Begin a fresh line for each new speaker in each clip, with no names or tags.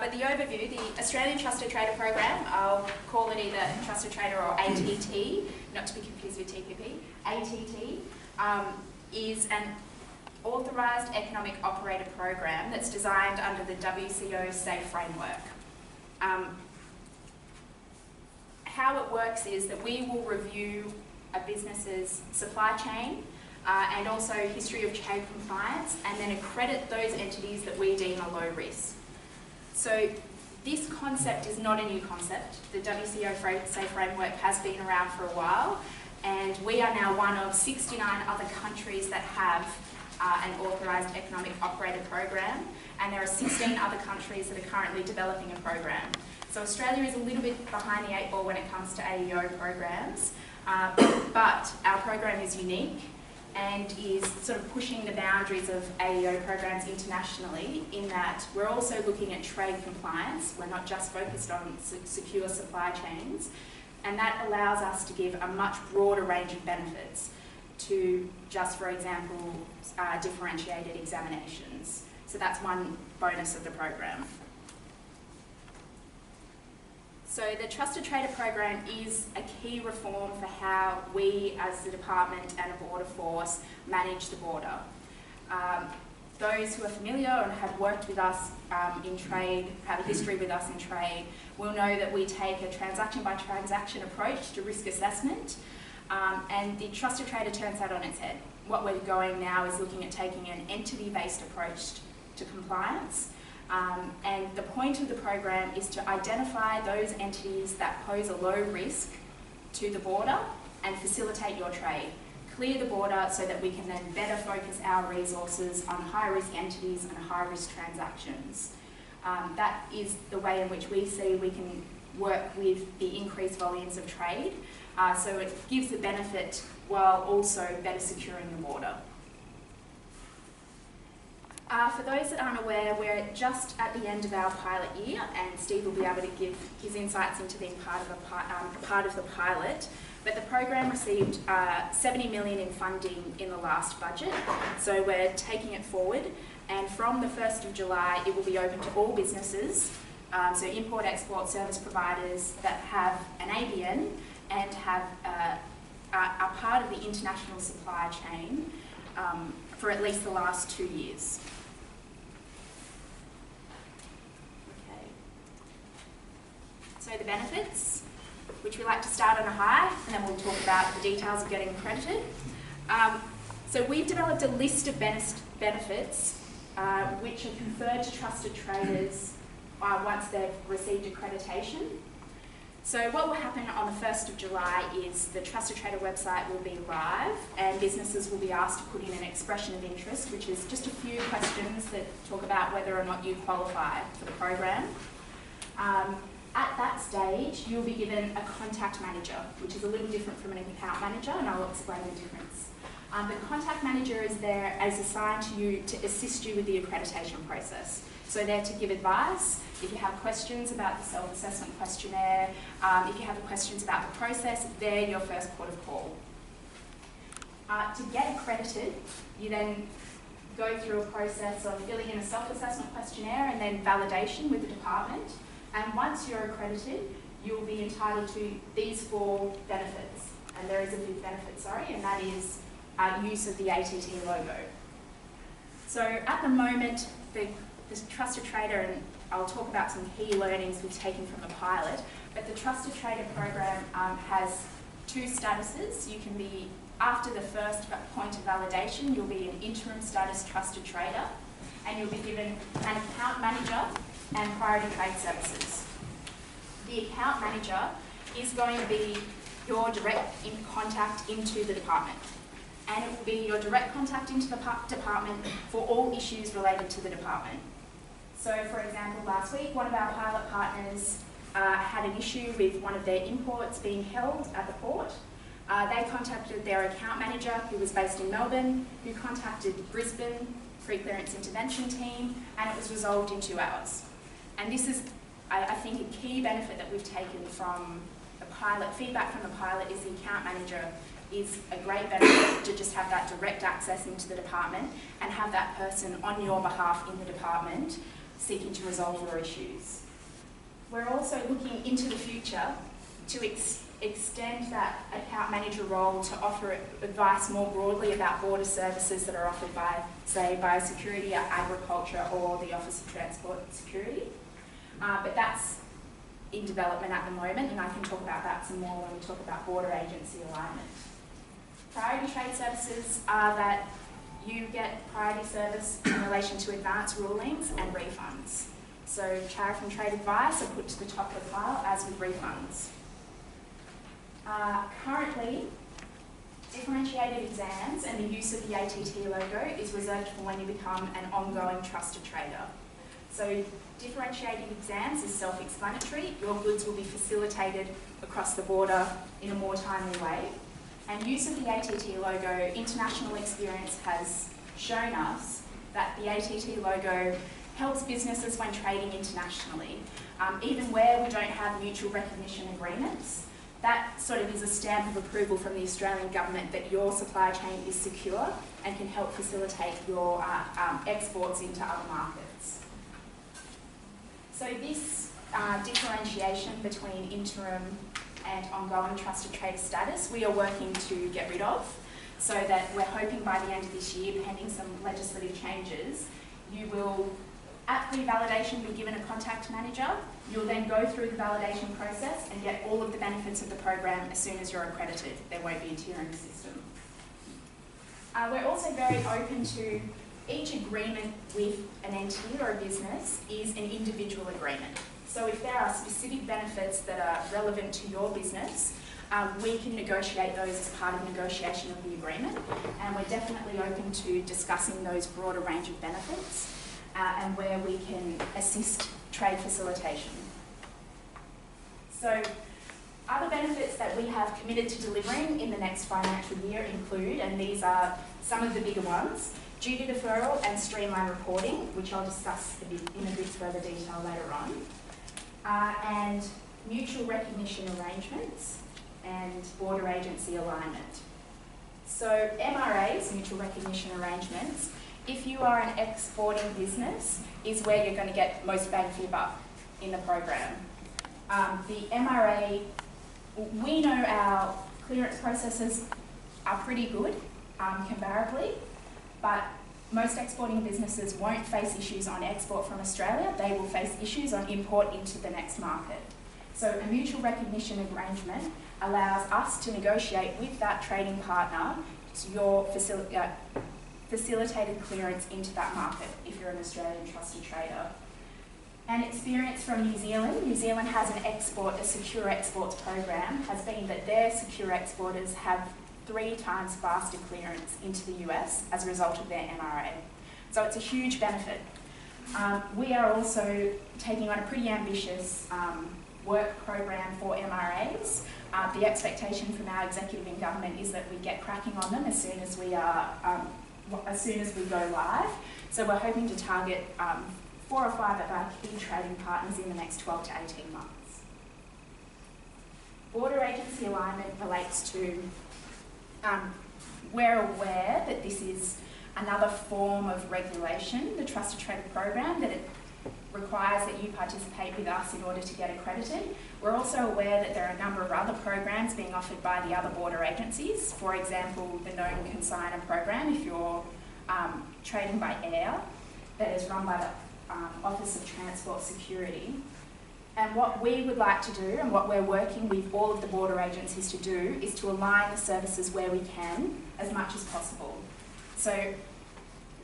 But the overview, the Australian Trusted Trader Program, I'll call it either Trusted Trader or ATT, not to be confused with TPP. ATT is an authorised economic operator program that's designed under the WCO SAFE framework. How it works is that we will review a business's supply chain and also history of trade compliance, and then accredit those entities that we deem are low risk. So this concept is not a new concept. The WCO SAFE framework has been around for a while, and we are now one of 69 other countries that have an authorised economic operator program, and there are 16 other countries that are currently developing a program. So Australia is a little bit behind the 8 ball when it comes to AEO programs, but our program is unique and is sort of pushing the boundaries of AEO programs internationally, in that we're also looking at trade compliance. We're not just focused on secure supply chains, and that allows us to give a much broader range of benefits to just, for example, differentiated examinations. So that's one bonus of the program. So the Trusted Trader Program is a key reform for how we as the department and a border force manage the border. Those who are familiar and have worked with us in trade, have a history with us in trade, will know that we take a transaction by transaction approach to risk assessment, and the Trusted Trader turns that on its head. What we're going now is looking at taking an entity-based approach to compliance. And the point of the program is to identify those entities that pose a low risk to the border and facilitate your trade. Clear the border so that we can then better focus our resources on high-risk entities and high-risk transactions. That is the way in which we see we can work with the increased volumes of trade. So it gives the benefit while also better securing the border. For those that aren't aware, we're just at the end of our pilot year, and Steve will be able to give his insights into being part of the pilot. But the program received $70 million in funding in the last budget, so we're taking it forward. And from the 1st of July, it will be open to all businesses, so import-export service providers that have an ABN and have are part of the international supply chain for at least the last 2 years. So the benefits, which we like to start on a high, and then we'll talk about the details of getting accredited. So we've developed a list of benefits which are conferred to trusted traders once they've received accreditation. So what will happen on the 1st of July is the Trusted Trader website will be live, and businesses will be asked to put in an expression of interest, which is just a few questions that talk about whether or not you qualify for the program. At that stage, you'll be given a contact manager, which is a little different from an account manager, and I'll explain the difference. The contact manager is there as assigned to you to assist you with the accreditation process. So they're to give advice. If you have questions about the self-assessment questionnaire, if you have questions about the process, they're your first port of call. To get accredited, you then go through a process of filling in a self-assessment questionnaire and then validation with the department. And once you're accredited, you'll be entitled to these 4 benefits. And there is a 5th benefit, and that is use of the ATT logo. So at the moment, the Trusted Trader, and I'll talk about some key learnings we've taken from the pilot, but the Trusted Trader program has 2 statuses. You can be, after the first point of validation, you'll be an interim status Trusted Trader, and you'll be given an account manager and priority trade services. The account manager is going to be your direct contact into the department, and it will be your direct contact into the department for all issues related to the department. So for example, last week one of our pilot partners had an issue with one of their imports being held at the port. They contacted their account manager, who was based in Melbourne, who contacted Brisbane Pre-Clearance Intervention Team, and it was resolved in 2 hours. And this is, I think, a key benefit that we've taken from the pilot. Feedback from the pilot is the account manager is a great benefit to just have that direct access into the department and have that person on your behalf in the department seeking to resolve your issues. We're also looking into the future to extend that account manager role to offer advice more broadly about border services that are offered by, say, biosecurity, agriculture, or the Office of Transport and Security. But that's in development at the moment, and I can talk about that some more when we talk about border agency alignment. Priority trade services are that you get priority service in relation to advance rulings and refunds. So tariff and trade advice are put to the top of the pile, as with refunds. Currently, differentiated exams and the use of the ATT logo is reserved for when you become an ongoing trusted trader. So differentiated exams is self-explanatory. Your goods will be facilitated across the border in a more timely way. And use of the ATT logo, international experience has shown us that the ATT logo helps businesses when trading internationally. Even where we don't have mutual recognition agreements, that sort of is a stamp of approval from the Australian government that your supply chain is secure and can help facilitate your exports into other markets. So this differentiation between interim and ongoing trusted trader status, we are working to get rid of, so that we're hoping by the end of this year, pending some legislative changes, you will, at pre-validation, be given a contact manager. You'll then go through the validation process and get all of the benefits of the program as soon as you're accredited. There won't be a tiering system. We're also very open to each agreement with an entity or a business is an individual agreement. So if there are specific benefits that are relevant to your business, we can negotiate those as part of negotiation of the agreement, and we're definitely open to discussing those broader range of benefits and where we can assist trade facilitation. So other benefits that we have committed to delivering in the next financial year include, and these are some of the bigger ones, duty deferral and streamlined reporting, which I'll discuss in a bit further detail later on, and mutual recognition arrangements and border agency alignment. So MRAs, mutual recognition arrangements, if you are an exporting business, is where you're going to get most bang for your buck in the program. The MRA, we know our clearance processes are pretty good comparably, but most exporting businesses won't face issues on export from Australia. They will face issues on import into the next market. So a mutual recognition arrangement allows us to negotiate with that trading partner your facilitated clearance into that market if you're an Australian trusted trader. And experience from New Zealand has a secure exports program, has been that their secure exporters have 3 times faster clearance into the US as a result of their MRA. So it's a huge benefit. We are also taking on a pretty ambitious work program for MRAs. The expectation from our executive in government is that we get cracking on them as soon as we go live. So we're hoping to target 4 or 5 of our key trading partners in the next 12 to 18 months. Border agency alignment relates to, we're aware that this is another form of regulation, the Trusted Trader program, that it requires that you participate with us in order to get accredited. We're also aware that there are a number of other programs being offered by the other border agencies. For example, the known consignor program, if you're trading by air, that is run by the Office of Transport Security. And what we would like to do, and what we're working with all of the border agencies to do, is to align the services where we can as much as possible. So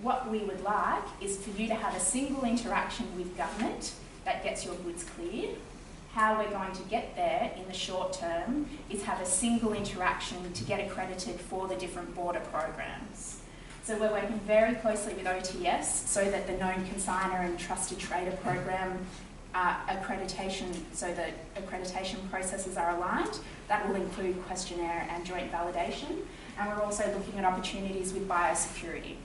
what we would like is for you to have a single interaction with government that gets your goods cleared. How we're going to get there in the short term is have a single interaction to get accredited for the different border programs. So we're working very closely with OTS so that the known consignor and trusted trader program accreditation, so that accreditation processes are aligned. That will include questionnaire and joint validation. And we're also looking at opportunities with biosecurity.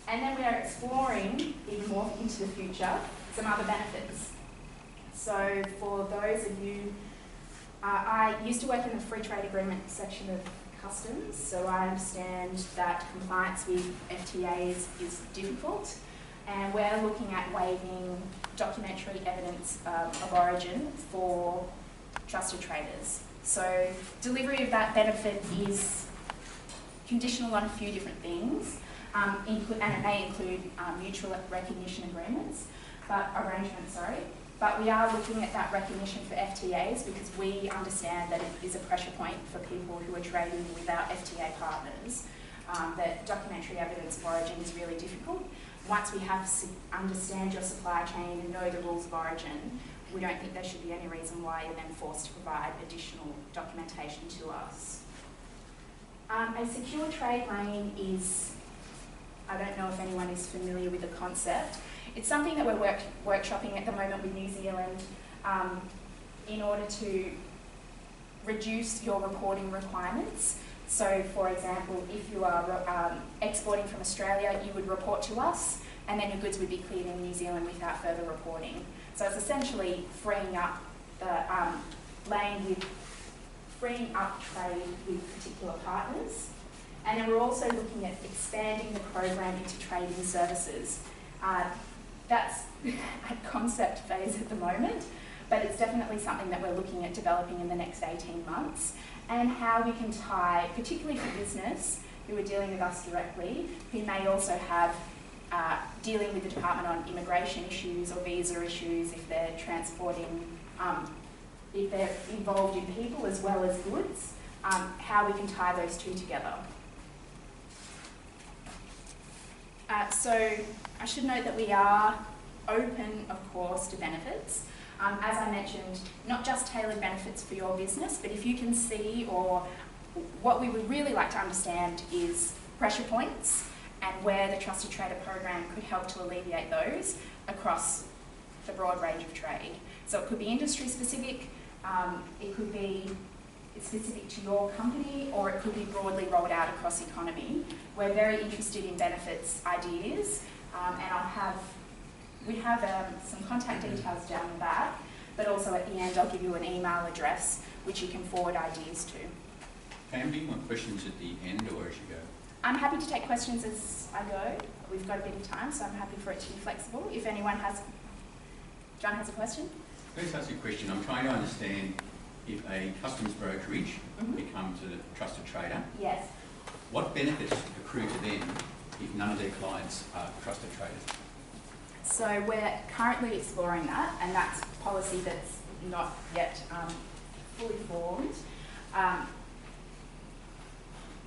And then we are exploring, even more into the future, some other benefits. So for those of you, I used to work in the free trade agreement section of customs, so I understand that compliance with FTAs is difficult. and we're looking at waiving documentary evidence of origin for trusted traders. So delivery of that benefit is conditional on a few different things, and it may include mutual recognition arrangements, but we are looking at that recognition for FTAs because we understand that it is a pressure point for people who are trading without FTA partners, that documentary evidence of origin is really difficult. Once we understand your supply chain and know the rules of origin, we don't think there should be any reason why you're then forced to provide additional documentation to us. A secure trade lane is, I don't know if anyone is familiar with the concept. It's something that we're workshopping at the moment with New Zealand in order to reduce your reporting requirements. So, for example, if you are exporting from Australia, you would report to us, and then your goods would be cleared in New Zealand without further reporting. So it's essentially freeing up the freeing up trade with particular partners. And then we're also looking at expanding the program into trading services. That's at concept phase at the moment, but it's definitely something that we're looking at developing in the next 18 months, and how we can tie, particularly for business who are dealing with us directly, who may also have dealing with the department on immigration issues or visa issues if they're transporting, if they're involved in people as well as goods, how we can tie those two together. So I should note that we are open, of course, to benefits. As I mentioned, not just tailored benefits for your business, but if you can see, or what we would really like to understand is pressure points and where the Trusted Trader program could help to alleviate those across the broad range of trade. So it could be industry specific, it could be specific to your company, or it could be broadly rolled out across the economy. We're very interested in benefits ideas, and we have some contact details down the back, but also at the end I'll give you an email address which you can forward ideas to.
Pam, do you want questions at the end or as you go?
I'm happy to take questions as I go. We've got a bit of time, so I'm happy for it to be flexible. If anyone has, John has a question?
Let's ask you a question. I'm trying to understand if a customs brokerage becomes a trusted trader.
Yes.
What benefits accrue to them if none of their clients are trusted traders?
So we're currently exploring that, and that's policy that's not yet fully formed.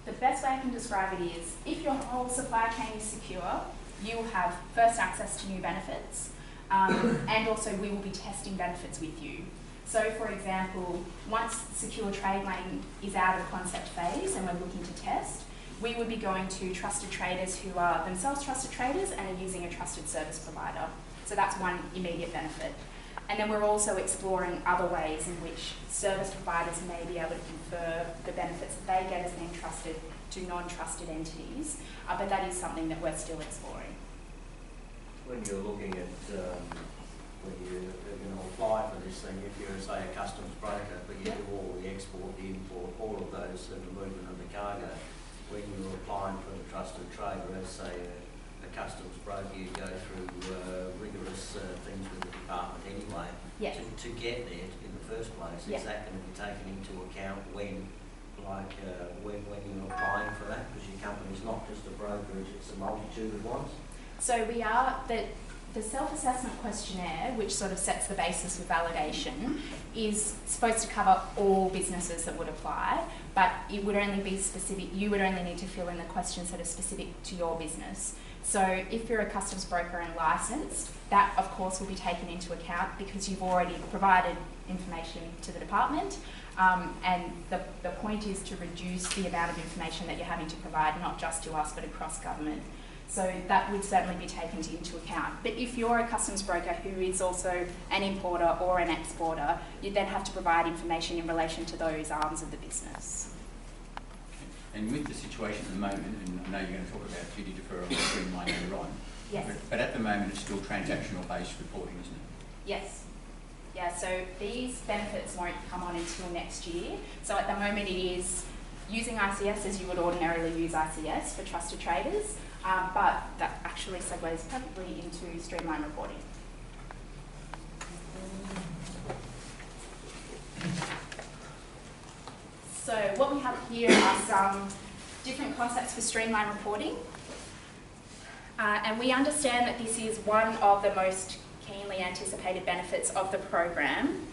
The best way I can describe it is, if your whole supply chain is secure, you will have first access to new benefits, and also we will be testing benefits with you. So, for example, once secure trade lane is out of concept phase and we're looking to test, we would be going to trusted traders who are themselves trusted traders and are using a trusted service provider. So that's one immediate benefit. And then we're also exploring other ways in which service providers may be able to confer the benefits that they get as being trusted to non-trusted entities, but that is something that we're still exploring.
When you're looking at when you're going to apply for this thing, if you're, say, a customs broker, but you do all the export, the import, all of those, and the movement of the cargo, when you're applying for the trusted trader as, say, a customs broker, you go through rigorous things with the department anyway to get there in the first place. Is that going to be taken into account when you're applying for that? Because your company's not just a brokerage, it's a multitude of ones.
So we are, the self-assessment questionnaire, which sort of sets the basis for validation, is supposed to cover all businesses that would apply, but it would only be specific, you would only need to fill in the questions that are specific to your business. So if you're a customs broker and licensed, that of course will be taken into account because you've already provided information to the department, and the point is to reduce the amount of information that you're having to provide, not just to us but across government. So that would certainly be taken into account. But if you're a customs broker who is also an importer or an exporter, you then have to provide information in relation to those arms of the business.
And with the situation at the moment, and I know you're going to talk about duty deferral and streamline later on, but at the moment it's still transactional based reporting, isn't it?
Yes. Yeah, so these benefits won't come on until next year. So at the moment it is using ICS as you would ordinarily use ICS for trusted traders. but that actually segues perfectly into streamlined reporting. So what we have here are some different concepts for streamlined reporting. And we understand that this is one of the most keenly anticipated benefits of the program.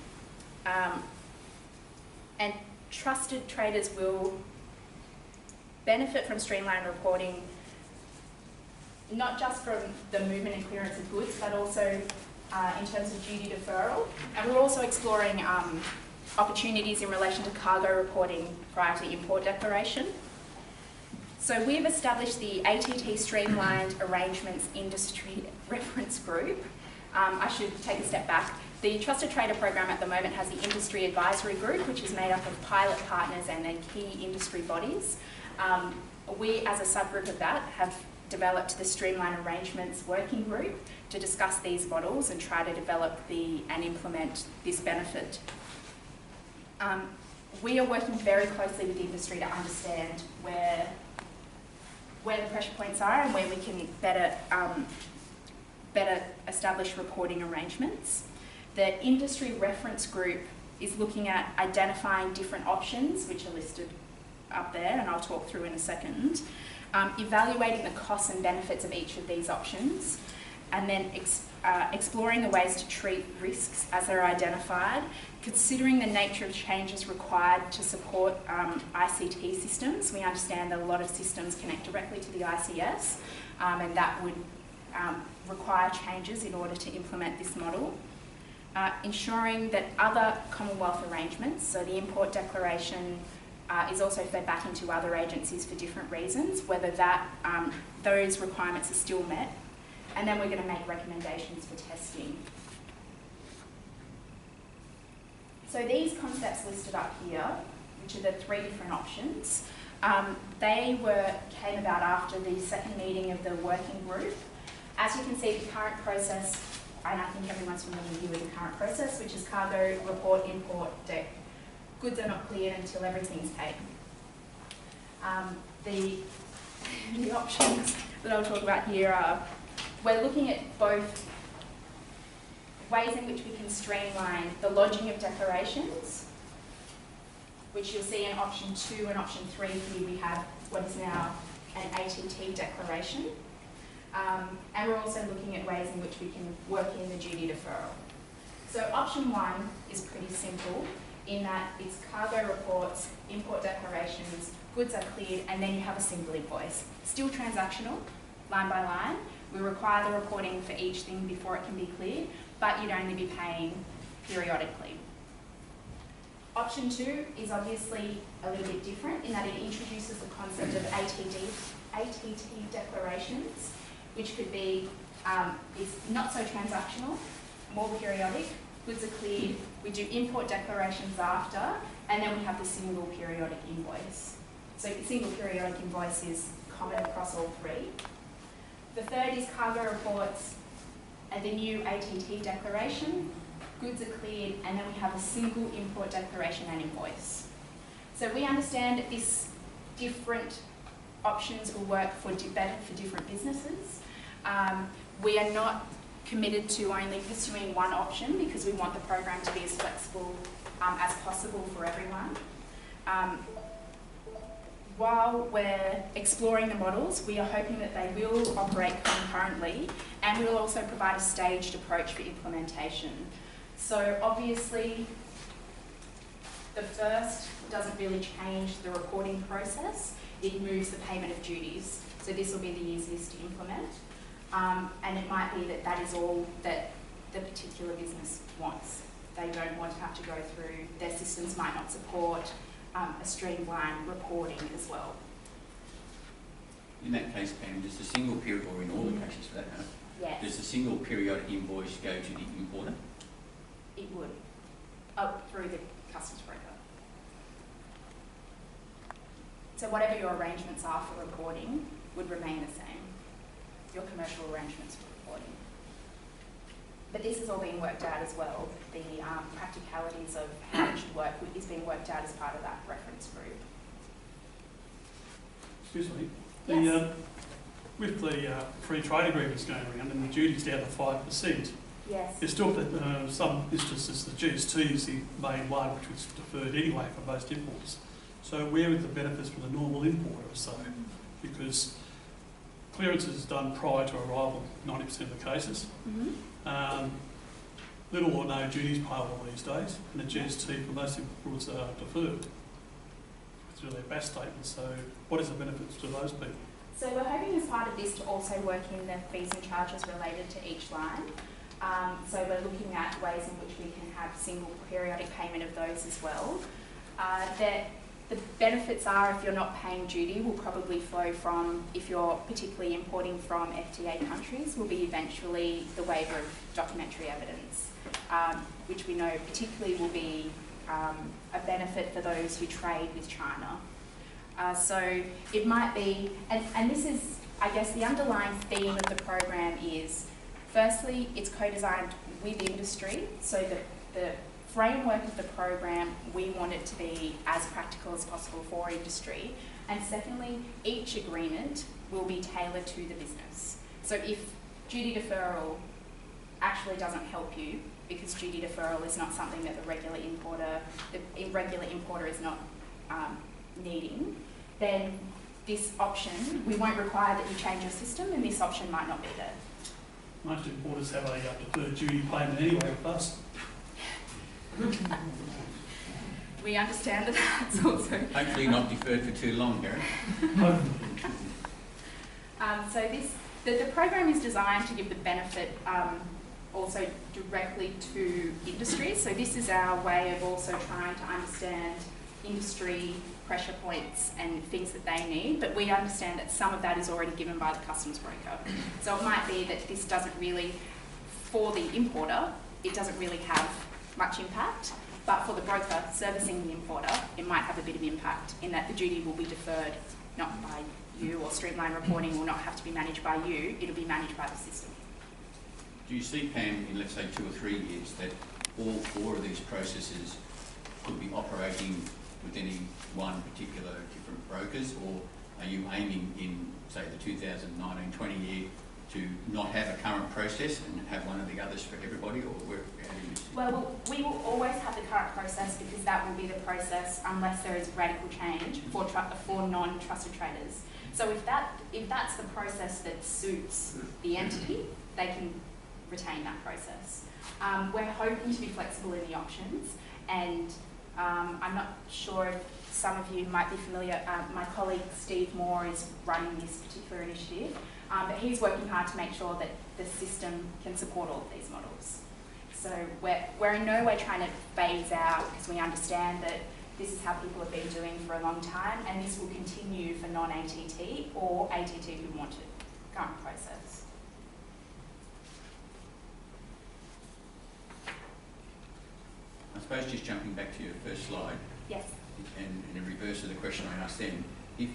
And trusted traders will benefit from streamlined reporting, not just from the movement and clearance of goods, but also in terms of duty deferral. And we're also exploring opportunities in relation to cargo reporting prior to import declaration. So we've established the ATT Streamlined Arrangements Industry Reference Group. I should take a step back. The Trusted Trader program at the moment has the Industry Advisory Group, which is made up of pilot partners and their key industry bodies. We, as a subgroup of that, have developed the Streamlined Arrangements Working Group to discuss these models and try to develop and implement this benefit. We are working very closely with the industry to understand where the pressure points are and where we can better establish reporting arrangements. The industry reference group is looking at identifying different options, which are listed up there, and I'll talk through in a second, evaluating the costs and benefits of each of these options, and then exploring the ways to treat risks as they're identified, considering the nature of changes required to support ICT systems. We understand that a lot of systems connect directly to the ICS, and that would require changes in order to implement this model. Ensuring that other Commonwealth arrangements, so the import declaration is also fed back into other agencies for different reasons, whether those requirements are still met. And then we're going to make recommendations for testing. So these concepts listed up here, which are the 3 different options, they came about after the second meeting of the working group. As you can see, the current process, and I think everyone's familiar here with the current process, which is cargo, report, import, dec. Goods are not cleared until everything's paid. The options that I'll talk about here are, we're looking at both ways in which we can streamline the lodging of declarations, which you'll see in option 2 and option 3 here we have what is now an ATT declaration. And we're also looking at ways in which we can work in the duty deferral. So option 1 is pretty simple in that it's cargo reports, import declarations, goods are cleared, and then you have a single invoice. Still transactional, line by line. We require the reporting for each thing before it can be cleared, but you'd only be paying periodically. Option 2 is obviously a little bit different in that it introduces the concept of ATT declarations, which could be, it's not so transactional, more periodic, goods are cleared, we do import declarations after, and then we have the single periodic invoice. So the single periodic invoice is common across all 3. The third is cargo reports and the new ATT declaration, goods are cleared, and then we have a single import declaration and invoice. So we understand that these different options will work better for different businesses. We are not committed to only pursuing one option because we want the program to be as flexible as possible for everyone. While we're exploring the models, we are hoping that they will operate concurrently, and we will also provide a staged approach for implementation. So obviously, the first doesn't really change the reporting process, it moves the payment of duties. So this will be the easiest to implement. And it might be that that is all that the particular business wants. They don't want to have to go through, their systems might not support a streamlined reporting as well.
In that case, Pam, does the single period, or in all the cases for that matter,
Yes.
does the single periodic invoice go to the importer?
It would, through the customs broker. So whatever your arrangements are for reporting would remain the same, your commercial arrangements for reporting. But this is all being worked out as well. The practicalities of how it should work is being worked out as part of that reference group.
Excuse me.
Yes.
with the free trade agreements going around and the duties down to 5%,
Yes.
there's still some instances the GST is the main one which was deferred anyway for most imports. So where are the benefits for the normal importer or so? Because clearance is done prior to arrival, 90% of the cases. Little or no duties payable these days, and the GST for most imports are deferred through their BAS statement. So what is the benefits to those people?
So we're hoping as part of this to also work in the fees and charges related to each line. So we're looking at ways in which we can have single periodic payment of those as well. The benefits are, if you're not paying duty, will probably flow from, if you're particularly importing from FTA countries, will be eventually the waiver of documentary evidence, which we know particularly will be a benefit for those who trade with China. So it might be, and this is, I guess, the underlying theme of the program is, firstly, it's co-designed with industry, so that the framework of the program, we want it to be as practical as possible for industry. And secondly, each agreement will be tailored to the business. So if duty deferral actually doesn't help you, because duty deferral is not something that the regular importer is not needing, then this option, we won't require that you change your system, and this option might not be there.
Most importers have a deferred duty payment anyway with us.
We understand that that's also...
Hopefully not deferred for too long, Gary.
So the program is designed to give the benefit also directly to industry. So this is our way of also trying to understand industry pressure points and things that they need, but we understand that some of that is already given by the customs broker. So it might be that this doesn't really, for the importer, it doesn't really have much impact, but for the broker servicing the importer, it might have a bit of impact in that the duty will be deferred not by you, or streamline reporting will not have to be managed by you, it'll be managed by the system.
Do you see, Pam, in let's say 2 or 3 years, that all 4 of these processes could be operating with any one particular different brokers, or are you aiming in, say, the 2019-20 year to not have a current process and have one of the others for everybody, or how do you see?
Well, we will always have the current process, because that will be the process unless there is radical change for non-trusted traders. So if that's the process that suits the entity, they can retain that process. We're hoping to be flexible in the options, and I'm not sure if some of you might be familiar, my colleague Steve Moore is running this particular initiative, but he's working hard to make sure that the system can support all of these models. So we're in no way trying to phase out, because we understand that this is how people have been doing for a long time, and this will continue for non-ATT or ATT who want it, current process.
I suppose just jumping back to your first slide,
Yes.
and in reverse of the question I asked then, if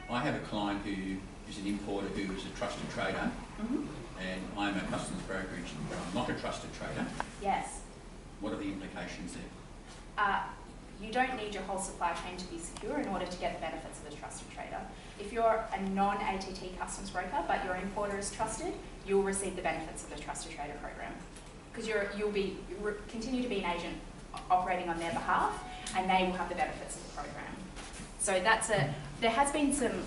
I have a client who is an importer who is a trusted trader, and I'm a customs brokerage but I'm not a trusted trader,
Yes.
what are the implications there?
You don't need your whole supply chain to be secure in order to get the benefits of a trusted trader. If you're a non-ATT customs broker but your importer is trusted, you'll receive the benefits of the trusted trader program, because you'll continue to be an agent operating on their behalf, and they will have the benefits of the program. So there has been some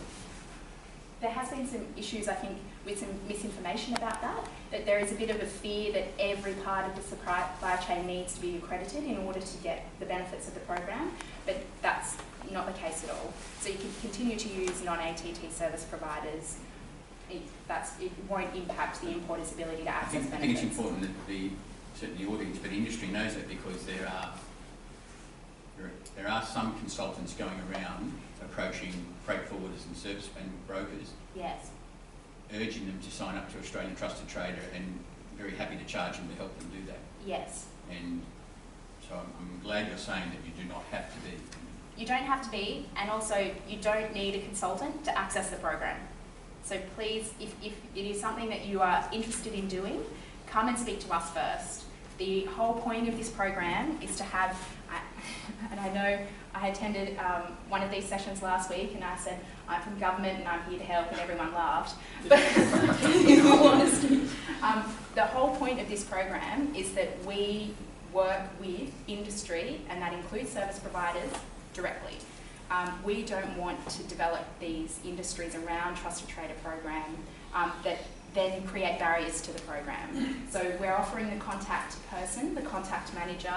issues, I think, with some misinformation about that there is a bit of a fear that every part of the supply chain needs to be accredited in order to get the benefits of the program, but that's not the case at all. So you can continue to use non-ATT service providers. It won't impact the importer's ability to access benefits.
I think it's important that certainly the audience, but industry knows that, because there are some consultants going around approaching freight forwarders and service and brokers,
Yes.
urging them to sign up to Australian Trusted Trader, and very happy to charge them to help them do that.
Yes.
And so I'm glad you're saying that you do not have to be.
You don't have to be, and also you don't need a consultant to access the program. So please, if it is something that you are interested in doing, come and speak to us first. The whole point of this program is to have and I know I attended one of these sessions last week, and I said, I'm from government and I'm here to help, and everyone laughed. But in all honesty, the whole point of this program is that we work with industry, and that includes service providers, directly. We don't want to develop these industries around Trusted Trader program that then create barriers to the program. So we're offering the contact person, the contact manager,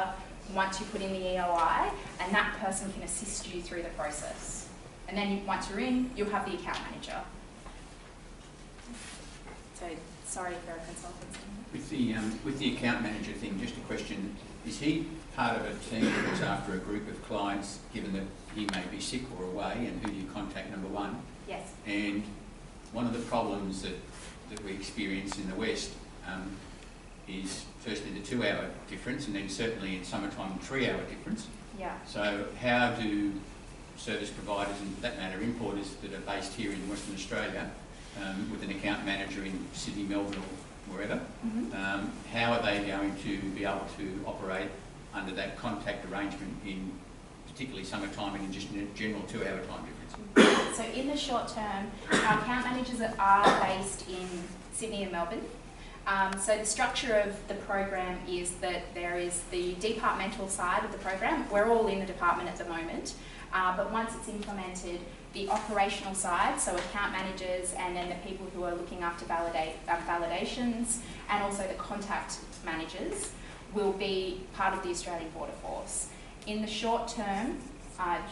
once you put in the EOI, and that person can assist you through the process. And then once you're in, you'll have the account manager. So sorry for a consultancy.
With the account manager thing, just a question, is he part of a team that looks after a group of clients, given that he may be sick or away, and who do you contact, number one?
Yes.
And one of the problems that we experience in the West is firstly the 2-hour difference, and then certainly in summertime 3-hour difference.
Yeah.
So how do service providers, and for that matter importers that are based here in Western Australia, with an account manager in Sydney, Melbourne or wherever, how are they going to be able to operate under that contact arrangement in particularly summertime and in just a general 2-hour time difference?
So in the short term, our account managers are based in Sydney and Melbourne. So the structure of the program is that there is the departmental side of the program. We're all in the department at the moment, but once it's implemented, the operational side, so account managers and then the people who are looking after validations, and also the contact managers, will be part of the Australian Border Force. In the short term,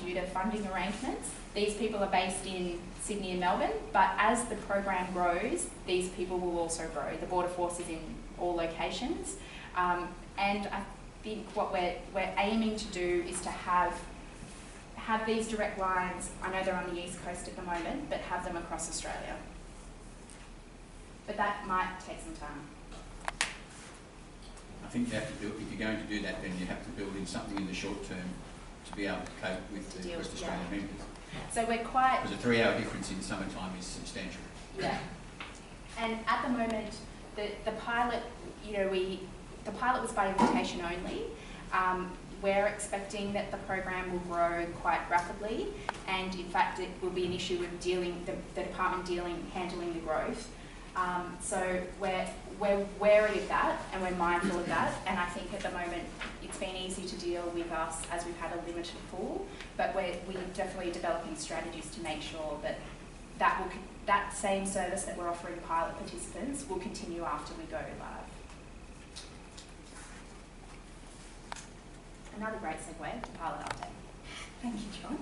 due to funding arrangements, these people are based in Sydney and Melbourne, but as the program grows, these people will also grow. The Border Force is in all locations, and I think what we're aiming to do is to have these direct lines. I know they're on the East Coast at the moment, but have them across Australia. But that might take some time.
I think you have to build, if you're going to do that, then you have to build in something in the short term to be able to cope with the West Australian members.
So we're quite...
Because a 3-hour difference in summertime is substantial.
Yeah. And at the moment, the pilot, the pilot was by invitation only. We're expecting that the program will grow quite rapidly, and in fact it will be an issue with the department handling the growth. So we're wary of that, and we're mindful of that, and I think at the moment it's been easy to deal with us as we've had a limited pool, but we're definitely developing strategies to make sure that that same service that we're offering pilot participants will continue after we go live. Another great segue, the pilot update. Thank you, John.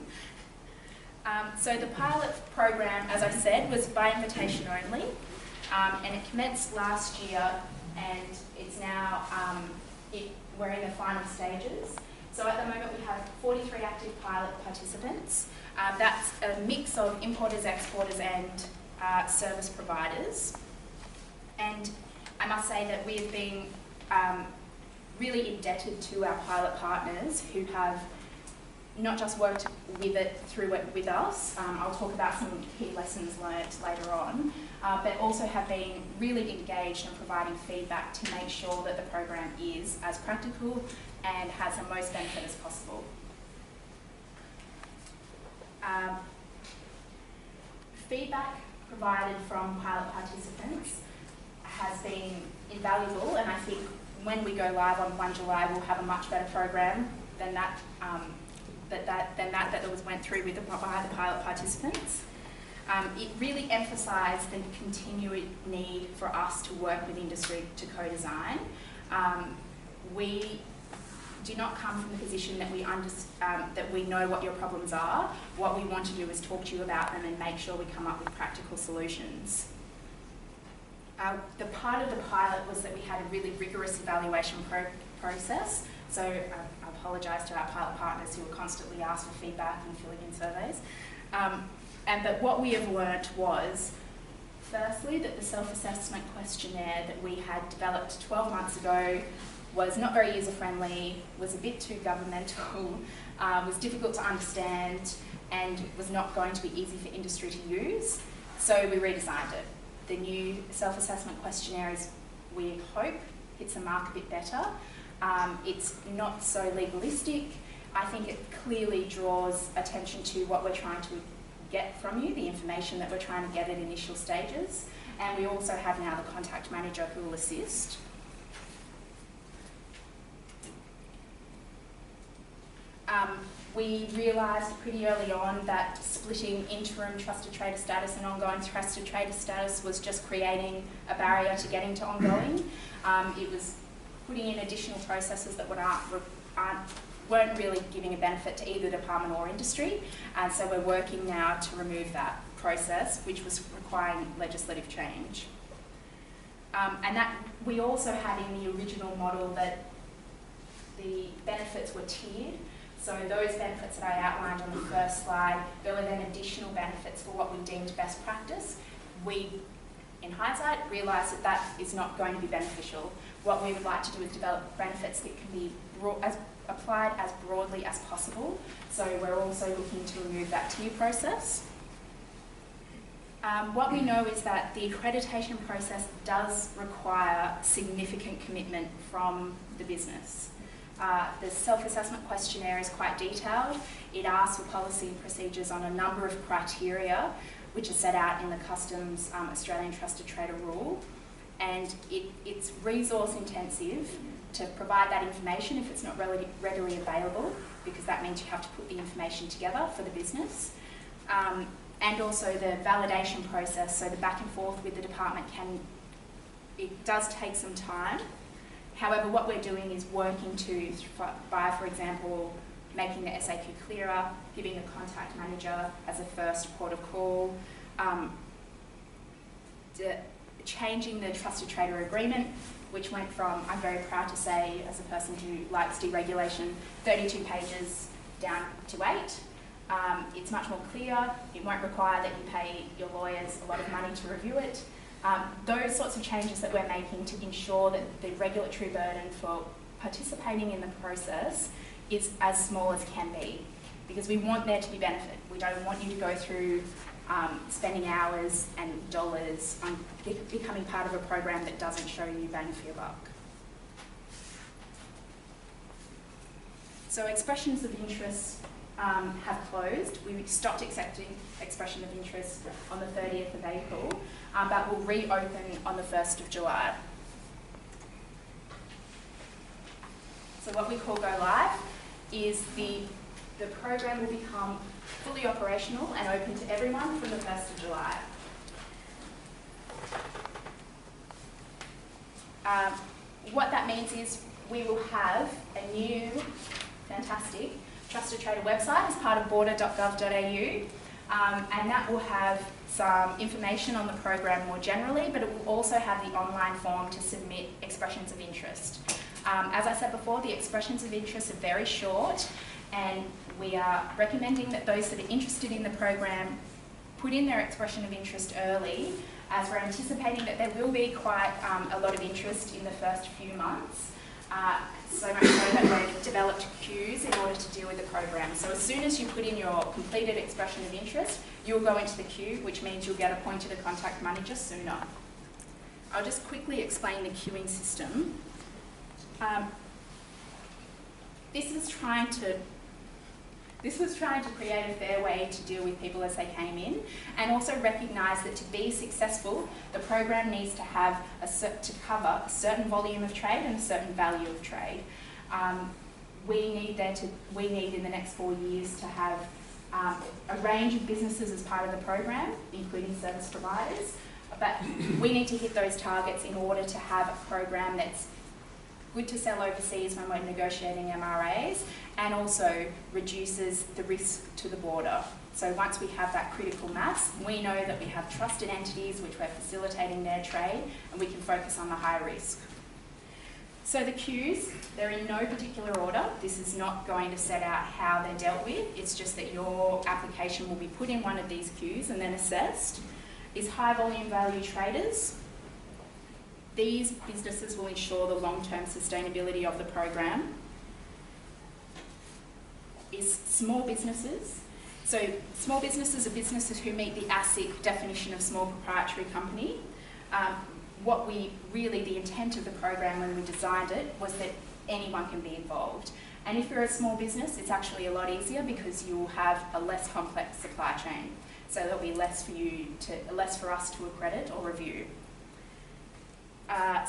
So the pilot program, as I said, was by invitation only, and it commenced last year, and it's now, we're in the final stages. So at the moment we have 43 active pilot participants. That's a mix of importers, exporters and service providers. And I must say that we have been really indebted to our pilot partners who have not just worked through it with us, I'll talk about some key lessons learnt later on, but also have been really engaged in providing feedback to make sure that the program is as practical and has the most benefit as possible. Feedback provided from pilot participants has been invaluable, and I think when we go live on 1 July, we'll have a much better program than that went through with the pilot participants. It really emphasised the continued need for us to work with industry to co-design. We do not come from the position that we know what your problems are. What we want to do is talk to you about them and make sure we come up with practical solutions. The part of the pilot was that we had a really rigorous evaluation process. So I apologise to our pilot partners who were constantly asked for feedback and filling in surveys. But what we have learnt was, firstly, that the self-assessment questionnaire that we had developed 12 months ago was not very user-friendly, was a bit too governmental, was difficult to understand, and was not going to be easy for industry to use. So we redesigned it. The new self-assessment questionnaire is, we hope, hits the mark a bit better. It's not so legalistic. I think it clearly draws attention to what we're trying to get from you, the information that we're trying to get at initial stages. And we also have now the contact manager who will assist. We realised pretty early on that splitting interim trusted trader status and ongoing trusted trader status was just creating a barrier to getting to ongoing. It was putting in additional processes that weren't really giving a benefit to either department or industry, and so we're working now to remove that process, which was requiring legislative change. And that we also had in the original model that the benefits were tiered. So those benefits that I outlined on the first slide, there were then additional benefits for what we deemed best practice. We, in hindsight, realised that that is not going to be beneficial. What we would like to do is develop benefits that can be applied as broadly as possible. So we're also looking to remove that tier process. What we know is that the accreditation process does require significant commitment from the business. The self-assessment questionnaire is quite detailed. It asks for policy and procedures on a number of criteria which are set out in the Customs Australian Trusted Trader Rule. And it's resource intensive to provide that information if it's not readily available, because that means you have to put the information together for the business. And also the validation process, so the back and forth with the department it does take some time. However, what we're doing is working by, for example, making the SAQ clearer, giving the contact manager as a first port of call, changing the trusted trader agreement, which went from, I'm very proud to say, as a person who likes deregulation, 32 pages down to 8. It's much more clear. It won't require that you pay your lawyers a lot of money to review it. Those sorts of changes that we're making to ensure that the regulatory burden for participating in the process is as small as can be, because we want there to be benefit. We don't want you to go through spending hours and dollars on becoming part of a program that doesn't show you bang for your buck. So expressions of interest have closed. We stopped accepting expression of interest on the 30th of April, but will reopen on the 1st of July. So what we call Go Live is the program will become fully operational and open to everyone from the 1st of July. What that means is we will have a new, fantastic, Trusted Trader website as part of border.gov.au, and that will have some information on the program more generally, but it will also have the online form to submit expressions of interest. As I said before, the expressions of interest are very short, and we are recommending that those that are interested in the program put in their expression of interest early, as we're anticipating that there will be quite a lot of interest in the first few months. So much so that we've developed queues in order to deal with the program. So as soon as you put in your completed expression of interest, you'll go into the queue, which means you'll get appointed a contact manager sooner. I'll just quickly explain the queuing system. This was trying to create a fair way to deal with people as they came in, and also recognise that to be successful, the program needs to have to cover a certain volume of trade and a certain value of trade. We need in the next 4 years to have a range of businesses as part of the program, including service providers, but we need to hit those targets in order to have a program that's good to sell overseas when we're negotiating MRAs, and also reduces the risk to the border. So once we have that critical mass, we know that we have trusted entities which we're facilitating their trade, and we can focus on the high risk. So the queues, they're in no particular order. This is not going to set out how they're dealt with. It's just that your application will be put in one of these queues and then assessed. Is high volume value traders. These businesses will ensure the long-term sustainability of the program. Is small businesses. So small businesses are businesses who meet the ASIC definition of small proprietary company. The intent of the program when we designed it was that anyone can be involved. And if you're a small business, it's actually a lot easier because you'll have a less complex supply chain. So there'll be less for us to accredit or review.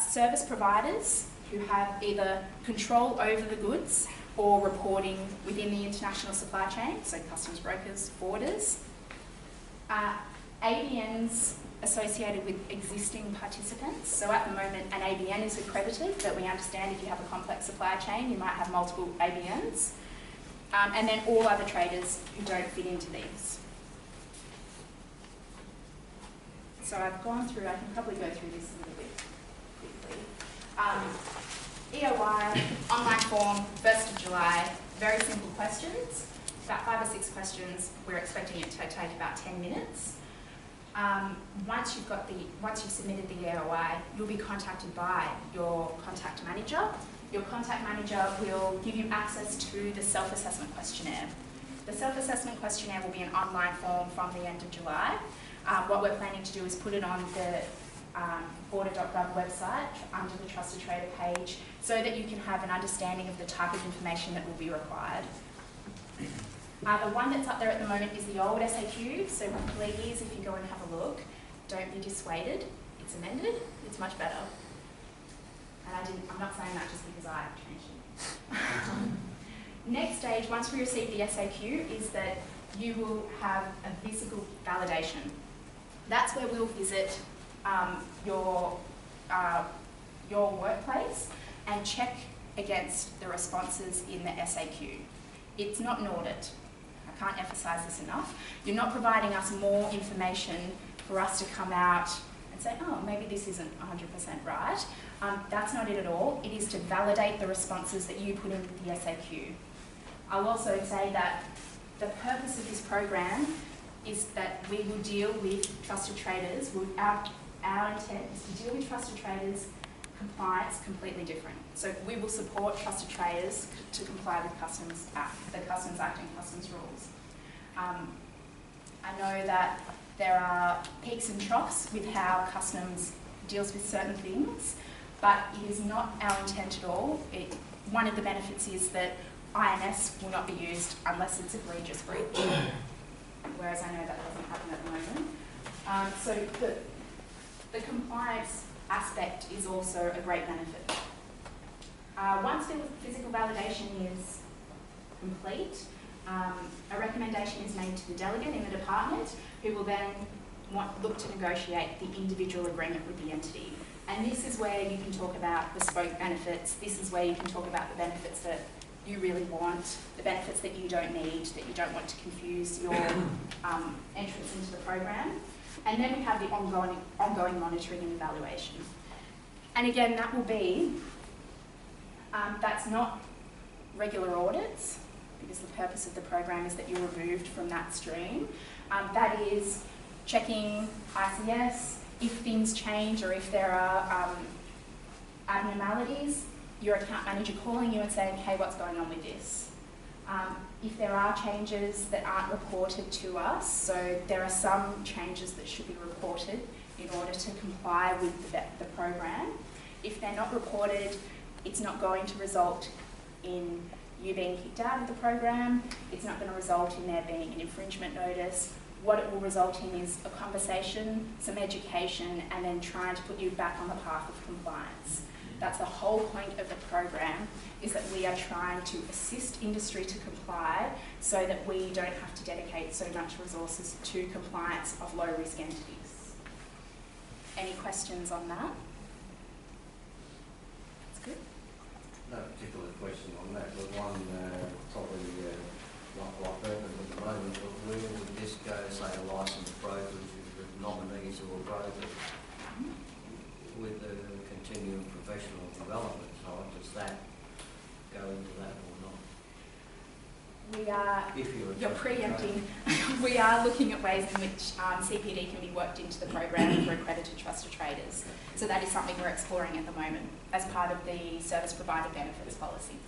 Service providers who have either control over the goods or reporting within the international supply chain, so customs brokers, forwarders. ABNs associated with existing participants. So at the moment, an ABN is accredited, but we understand if you have a complex supply chain, you might have multiple ABNs. And then all other traders who don't fit into these. So I've gone through, I can probably go through this a little bit quickly. EOI, online form, 1st of July, very simple questions, about 5 or 6 questions. We're expecting it to take about 10 minutes. Once you've submitted the EOI, you'll be contacted by your contact manager. Your contact manager will give you access to the self-assessment questionnaire. The self-assessment questionnaire will be an online form from the end of July. What we're planning to do is put it on the border.gov website under the Trusted Trader page so that you can have an understanding of the type of information that will be required. The one that's up there at the moment is the old SAQ, so please, if you go and have a look, don't be dissuaded. It's amended, it's much better. And I'm not saying that just because I changed it. Next stage, once we receive the SAQ, is that you will have a physical validation. That's where we'll visit your workplace and check against the responses in the SAQ. It's not an audit. I can't emphasise this enough. You're not providing us more information for us to come out and say, oh, maybe this isn't 100% right. That's not it at all. It is to validate the responses that you put in the SAQ. I'll also say that the purpose of this program is that we will deal with trusted traders. Our intent is to deal with trusted traders. Compliance completely different. So we will support trusted traders to comply with the Customs Act and customs rules. I know that there are peaks and troughs with how customs deals with certain things, but it is not our intent at all. One of the benefits is that INS will not be used unless it's egregious breach, whereas I know that doesn't happen at the moment. So the compliance aspect is also a great benefit. Once the physical validation is complete, a recommendation is made to the delegate in the department, who will then look to negotiate the individual agreement with the entity. And this is where you can talk about bespoke benefits. This is where you can talk about the benefits that you really want, the benefits that you don't need, that you don't want to confuse your entrance into the program. And then we have the ongoing monitoring and evaluation. And again, that will be, that's not regular audits, because the purpose of the program is that you're removed from that stream. That is checking ICS, if things change or if there are abnormalities, your account manager calling you and saying, hey, what's going on with this? If there are changes that aren't reported to us, so there are some changes that should be reported in order to comply with the program. If they're not reported, it's not going to result in you being kicked out of the program. It's not going to result in there being an infringement notice. What it will result in is a conversation, some education, and then trying to put you back on the path of compliance. That's the whole point of the program, is that we are trying to assist industry to comply so that we don't have to dedicate so much resources to compliance of low-risk entities. Any questions on that? That's good.
No particular question on that, but one probably not quite pertinent at the moment, but where would this go, say, a licensed broker, with nominees or a broker, with the continuing professional development side? Does that go into that or not?
We are,
if
you're preempting, we are looking at ways in which CPD can be worked into the program for accredited trusted traders. So that is something we're exploring at the moment as part of the service provider benefits policy.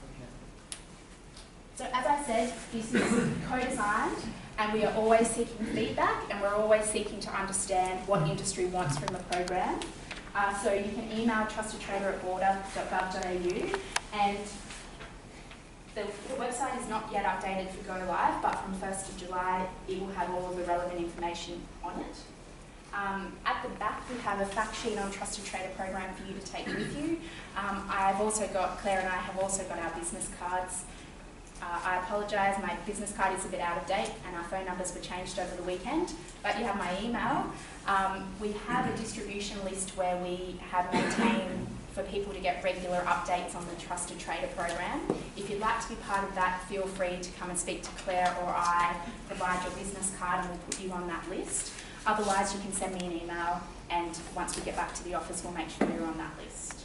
So as I said, this is co-designed, and we are always seeking feedback, and we're always seeking to understand what industry wants from the program. So you can email trustedtrader@border.gov.au, and the website is not yet updated for Go Live, but from 1st of July, it will have all of the relevant information on it. At the back, we have a fact sheet on Trusted Trader program for you to take with you. Claire and I have also got our business cards. I apologise, my business card is a bit out of date and our phone numbers were changed over the weekend, but you have my email. We have a distribution list where we have maintained for people to get regular updates on the Trusted Trader program. If you'd like to be part of that, feel free to come and speak to Claire or I, provide your business card and we'll put you on that list. Otherwise, you can send me an email and once we get back to the office, we'll make sure you're on that list.